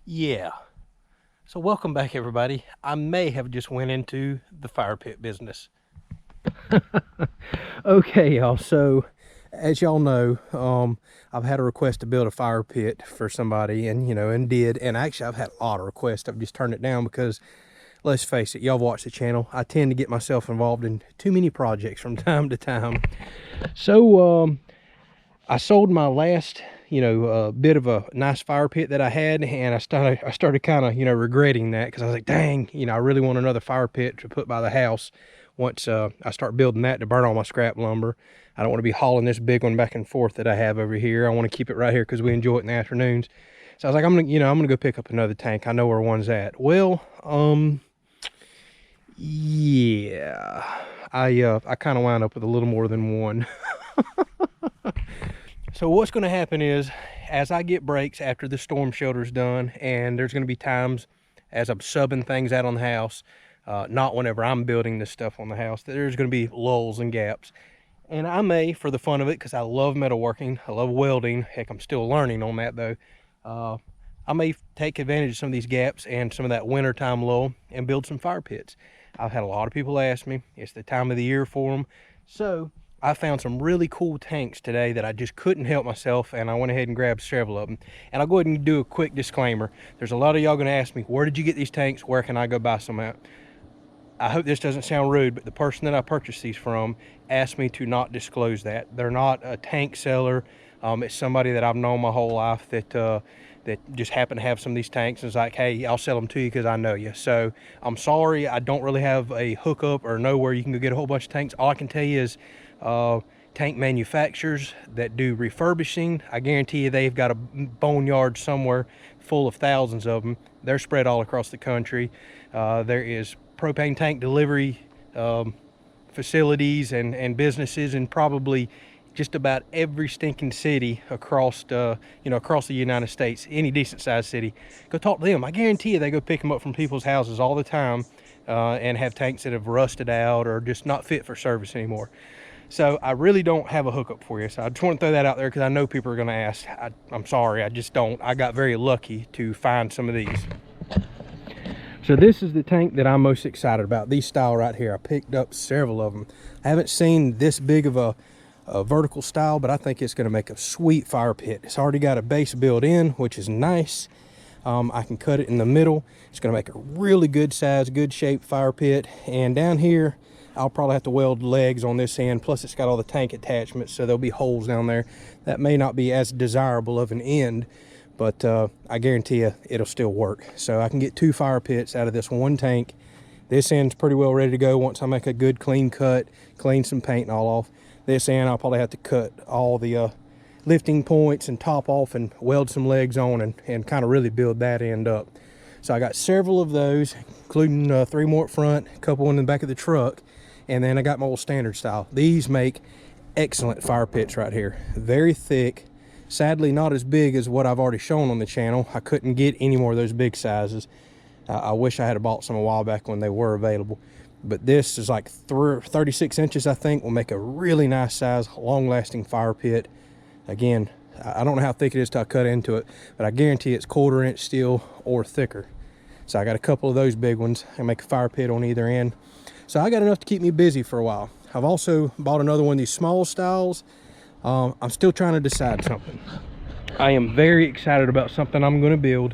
Yeah. So welcome back, everybody. I may have just went into the fire pit business. Okay, y'all. So as y'all know, I've had a request to build a fire pit for somebody, and did. And actually, I've had a lot of requests. I've just turned it down because, let's face it, y'all watch the channel. I tend to get myself involved in too many projects from time to time. So I sold my last, bit of a nice fire pit that I had, and I started kind of, regretting that, because I was like, dang, I really want another fire pit to put by the house once I start building that to burn all my scrap lumber. I don't want to be hauling this big one back and forth that I have over here. I want to keep it right here because we enjoy it in the afternoons. So I was like, I'm gonna go pick up another tank. I know where one's at. Well, yeah, I kind of wound up with a little more than one. So what's going to happen is, as I get breaks after the storm shelter's done, and there's going to be times as I'm subbing things out on the house, not whenever I'm building this stuff on the house, that there's going to be lulls and gaps. And I may, for the fun of it, because I love metalworking, I love welding, heck, I'm still learning on that though, I may take advantage of some of these gaps and some of that wintertime lull and build some fire pits. I've had a lot of people ask me, it's the time of the year for them. So I found some really cool tanks today that I just couldn't help myself, and I went ahead and grabbed several of them. And I'll go ahead and do a quick disclaimer. There's a lot of y'all gonna ask me, where did you get these tanks? Where can I go buy some at? I hope this doesn't sound rude, but the person that I purchased these from asked me to not disclose that. They're not a tank seller. It's somebody that I've known my whole life that just happened to have some of these tanks and is like, hey, I'll sell them to you because I know you. So I'm sorry, I don't really have a hookup or know where you can go get a whole bunch of tanks. All I can tell you is tank manufacturers that do refurbishing, I guarantee you they've got a boneyard somewhere full of thousands of them. They're spread all across the country. There is propane tank delivery facilities and businesses in probably just about every stinking city across across the United States. Any decent sized city, go talk to them. I guarantee you they go pick them up from people's houses all the time, and have tanks that have rusted out or just not fit for service anymore. So I really don't have a hookup for you. So I just want to throw that out there because I know people are going to ask. I'm sorry, I just don't. I got very lucky to find some of these. So this is the tank that I'm most excited about. These style right here. I picked up several of them. I haven't seen this big of a vertical style, but I think it's going to make a sweet fire pit. It's already got a base built in, which is nice. I can cut it in the middle. It's going to make a really good size, good shaped fire pit. And down here, I'll probably have to weld legs on this end. Plus it's got all the tank attachments, so there'll be holes down there. That may not be as desirable of an end, but I guarantee you it'll still work. So I can get 2 fire pits out of this one tank. This end's pretty well ready to go once I make a good clean cut, clean some paint and all off. This end I'll probably have to cut all the lifting points and top off and weld some legs on and kind of really build that end up. So I got several of those, including 3 more up front, a couple in the back of the truck, and then I got my old standard style. These make excellent fire pits right here. Very thick, sadly not as big as what I've already shown on the channel. I couldn't get any more of those big sizes. I wish I had bought some a while back when they were available. But this is like 36 inches, I think, will make a really nice size, long-lasting fire pit. Again, I don't know how thick it is till I cut into it, but I guarantee it's 1/4 inch steel or thicker. So I got a couple of those big ones. I make a fire pit on either end. So I got enough to keep me busy for a while. I've also bought another one of these small styles. I'm still trying to decide something. I am very excited about something I'm going to build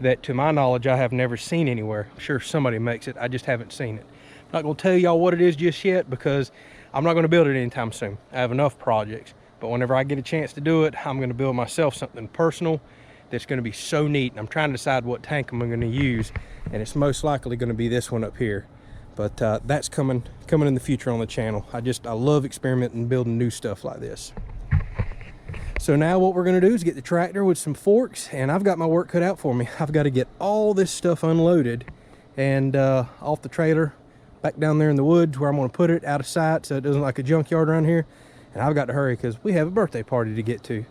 that, to my knowledge, I have never seen anywhere. I'm sure somebody makes it, I just haven't seen it. I'm not going to tell y'all what it is just yet because I'm not going to build it anytime soon. I have enough projects. But whenever I get a chance to do it, I'm going to build myself something personal that's going to be so neat. And I'm trying to decide what tank I'm going to use, and it's most likely going to be this one up here. But that's coming in the future on the channel. I love experimenting and building new stuff like this. So now what we're going to do is get the tractor with some forks, and I've got my work cut out for me. I've got to get all this stuff unloaded and off the trailer back down there in the woods where I'm going to put it, out of sight, so it doesn't look like a junkyard around here. And I've got to hurry because we have a birthday party to get to.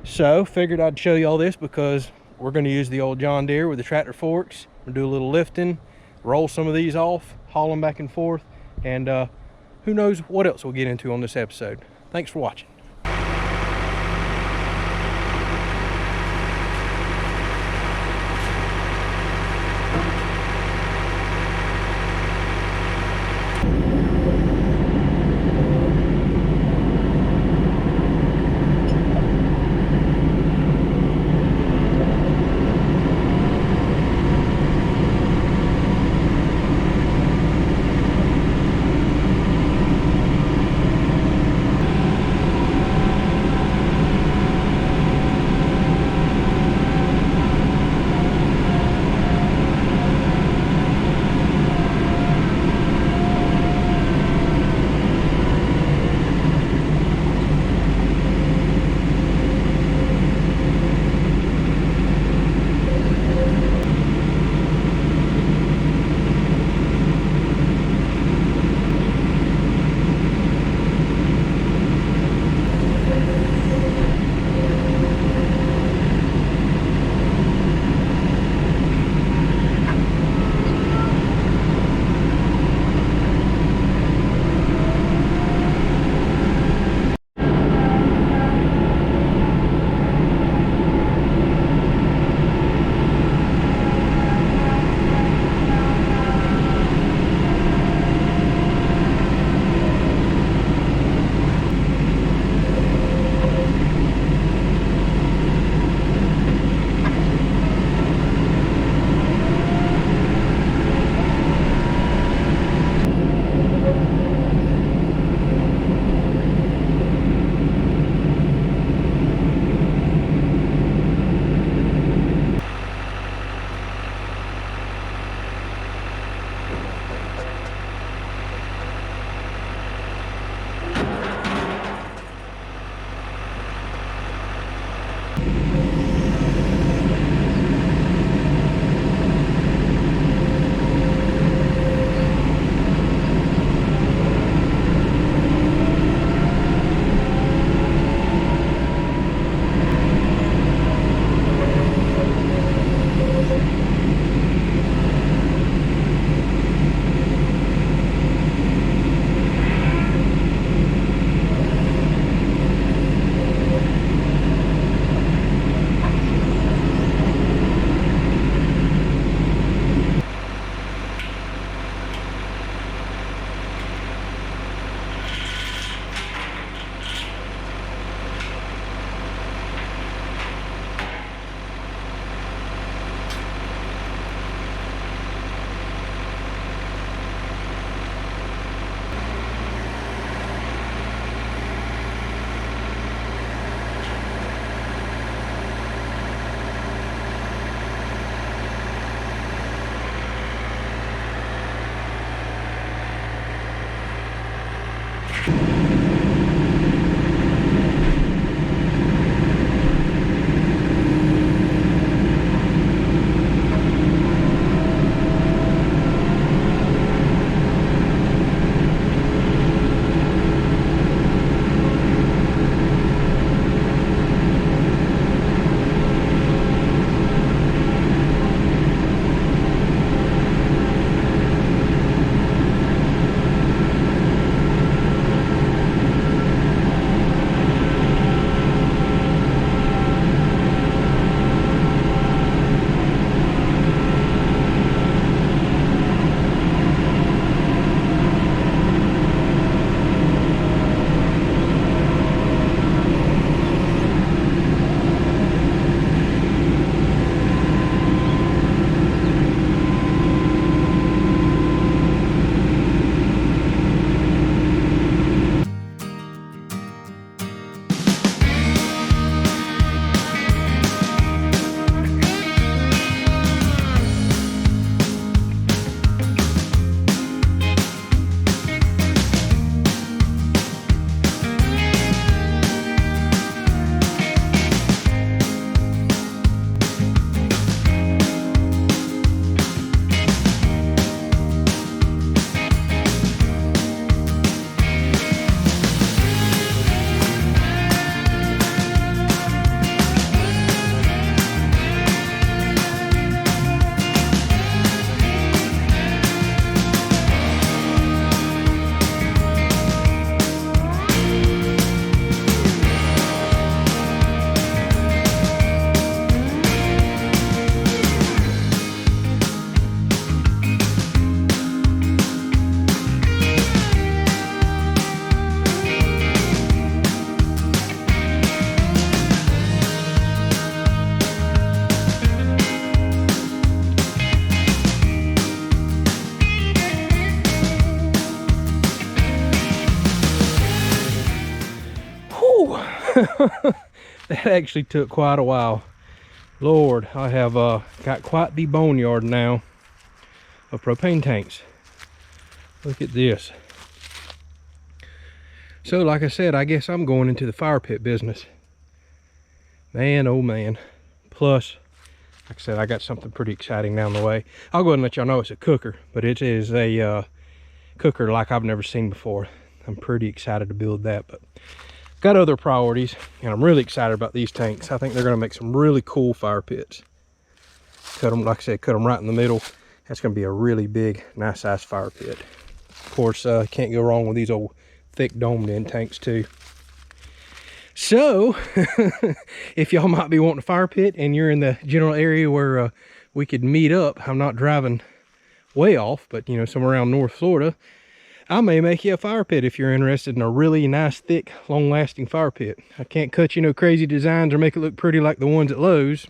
So figured I'd show you all this because we're going to use the old John Deere with the tractor forks. We'll do a little lifting, roll some of these off, haul them back and forth, and who knows what else we'll get into on this episode. Thanks for watching. That actually took quite a while. Lord, I have got quite the boneyard now of propane tanks. Look at this. So like I said, I guess I'm going into the fire pit business. Man, oh man. Plus, like I said, I got something pretty exciting down the way. I'll go ahead and let y'all know it's a cooker, but it is a cooker like I've never seen before. I'm pretty excited to build that, but got other priorities, and I'm really excited about these tanks. I think they're going to make some really cool fire pits. Cut them, like I said, cut them right in the middle. That's going to be a really big, nice size fire pit. Of course, can't go wrong with these old thick domed in tanks too. So, if y'all might be wanting a fire pit and you're in the general area where we could meet up, I'm not driving way off, but you know, somewhere around North Florida, I may make you a fire pit if you're interested in a really nice, thick, long-lasting fire pit. I can't cut you no crazy designs or make it look pretty like the ones at Lowe's.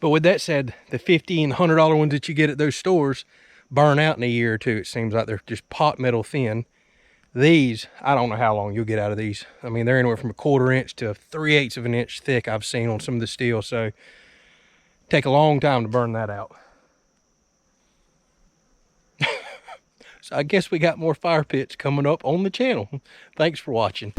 But with that said, the $50 and $100 ones that you get at those stores burn out in a year or two. It seems like they're just pot metal thin. These, I don't know how long you'll get out of these. I mean, they're anywhere from 1/4 inch to 3/8 of an inch thick I've seen on some of the steel. So, take a long time to burn that out. So I guess we got more fire pits coming up on the channel. Thanks for watching.